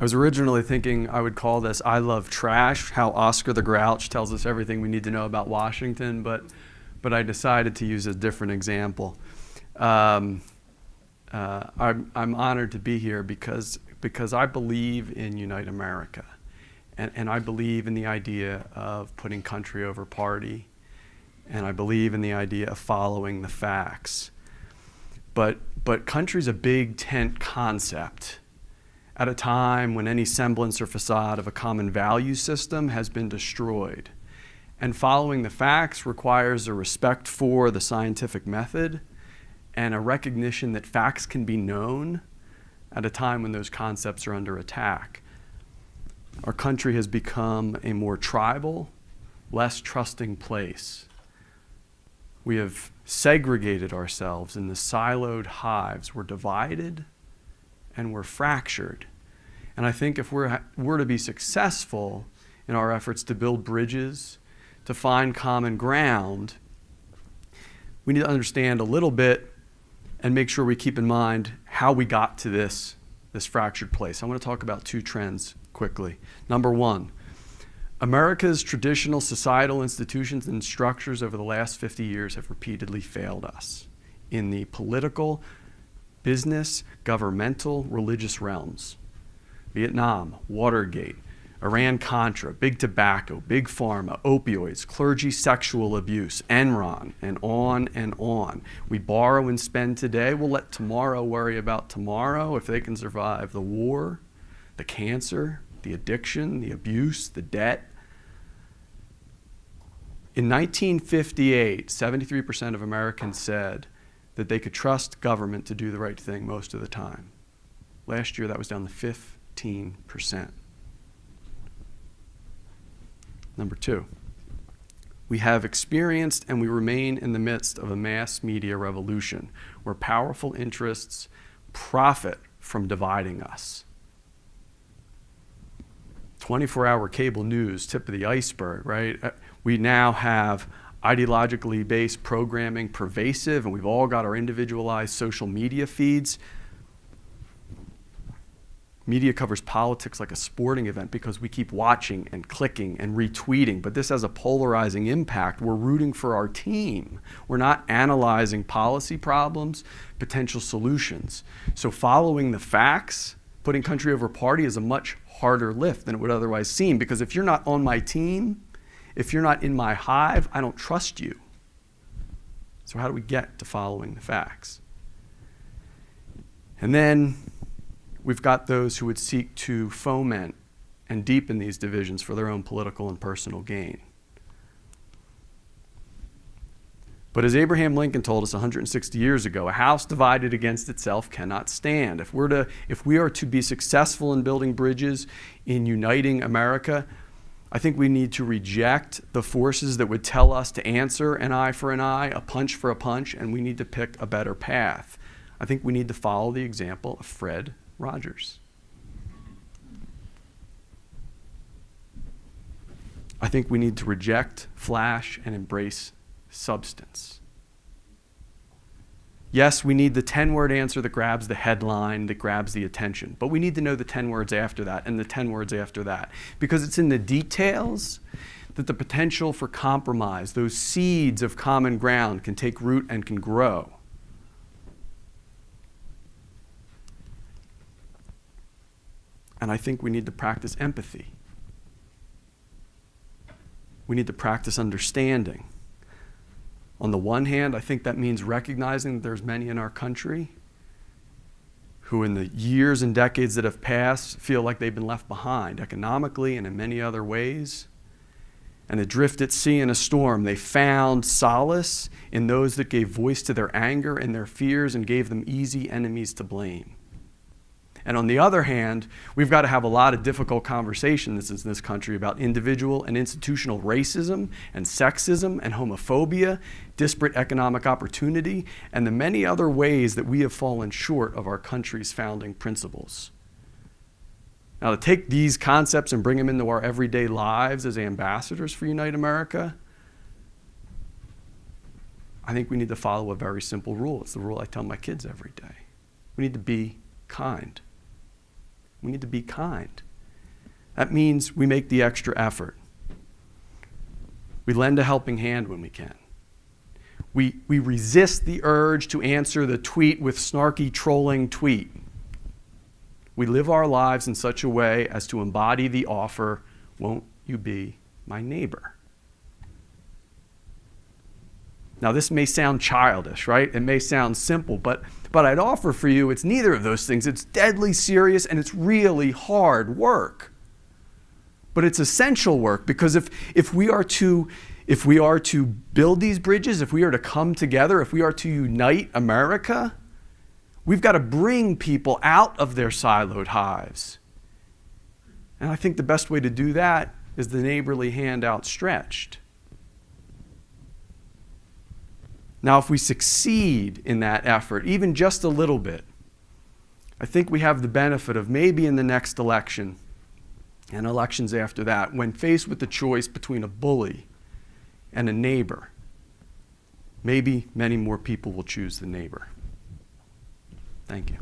I was originally thinking I would call this I Love Trash, how Oscar the Grouch tells us everything we need to know about Washington, but I decided to use a different example. I'm honored to be here because I believe in Unite America, and I believe in the idea of putting country over party, and I believe in the idea of following the facts. But country's a big tent concept at a time when any semblance or facade of a common value system has been destroyed. And following the facts requires a respect for the scientific method and a recognition that facts can be known at a time when those concepts are under attack. Our country has become a more tribal, less trusting place. We have segregated ourselves in the siloed hives. We're divided and we're fractured. And I think if we're to be successful in our efforts to build bridges, to find common ground, we need to understand a little bit and make sure we keep in mind how we got to this fractured place. I want to talk about two trends quickly. Number one, America's traditional societal institutions and structures over the last 50 years have repeatedly failed us in the political, business, governmental, religious realms. Vietnam, Watergate, Iran-Contra, big tobacco, big pharma, opioids, clergy sexual abuse, Enron, and on and on. We borrow and spend today. We'll let tomorrow worry about tomorrow if they can survive the war, the cancer, the addiction, the abuse, the debt. In 1958, 73% of Americans said that they could trust government to do the right thing most of the time. Last year, that was down to 15%. Number two, we have experienced and we remain in the midst of a mass media revolution where powerful interests profit from dividing us. 24-hour cable news, tip of the iceberg, right? We now have ideologically based programming pervasive, and we've all got our individualized social media feeds. Media covers politics like a sporting event because we keep watching and clicking and retweeting, but this has a polarizing impact. We're rooting for our team. We're not analyzing policy problems, potential solutions. So following the facts, putting country over party is a much harder lift than it would otherwise seem, because if you're not on my team, if you're not in my hive, I don't trust you. So how do we get to following the facts? And then we've got those who would seek to foment and deepen these divisions for their own political and personal gain. But as Abraham Lincoln told us 160 years ago, a house divided against itself cannot stand. If we are to be successful in building bridges, in uniting America, I think we need to reject the forces that would tell us to answer an eye for an eye, a punch for a punch, and we need to pick a better path. I think we need to follow the example of Fred Rogers. I think we need to reject flash and embrace substance. Yes, we need the 10-word answer that grabs the headline, that grabs the attention. But we need to know the 10 words after that and the 10 words after that. Because it's in the details that the potential for compromise, those seeds of common ground, can take root and can grow. And I think we need to practice empathy. We need to practice understanding. On the one hand, I think that means recognizing that there's many in our country who in the years and decades that have passed feel like they've been left behind economically and in many other ways. And adrift at sea in a storm, they found solace in those that gave voice to their anger and their fears and gave them easy enemies to blame. And on the other hand, we've got to have a lot of difficult conversations in this country about individual and institutional racism and sexism and homophobia, disparate economic opportunity, and the many other ways that we have fallen short of our country's founding principles. Now, to take these concepts and bring them into our everyday lives as ambassadors for Unite America, I think we need to follow a very simple rule. It's the rule I tell my kids every day. We need to be kind. We need to be kind. That means we make the extra effort. We lend a helping hand when we can. We resist the urge to answer the tweet with snarky trolling tweet. We live our lives in such a way as to embody the offer, won't you be my neighbor? Now, this may sound childish, right? It may sound simple, but I'd offer for you it's neither of those things. It's deadly serious and it's really hard work. But it's essential work, because if we are to build these bridges, if we are to come together, if we are to unite America, we've got to bring people out of their siloed hives. And I think the best way to do that is the neighborly hand outstretched. Now, if we succeed in that effort, even just a little bit, I think we have the benefit of maybe in the next election and elections after that, when faced with the choice between a bully and a neighbor, maybe many more people will choose the neighbor. Thank you.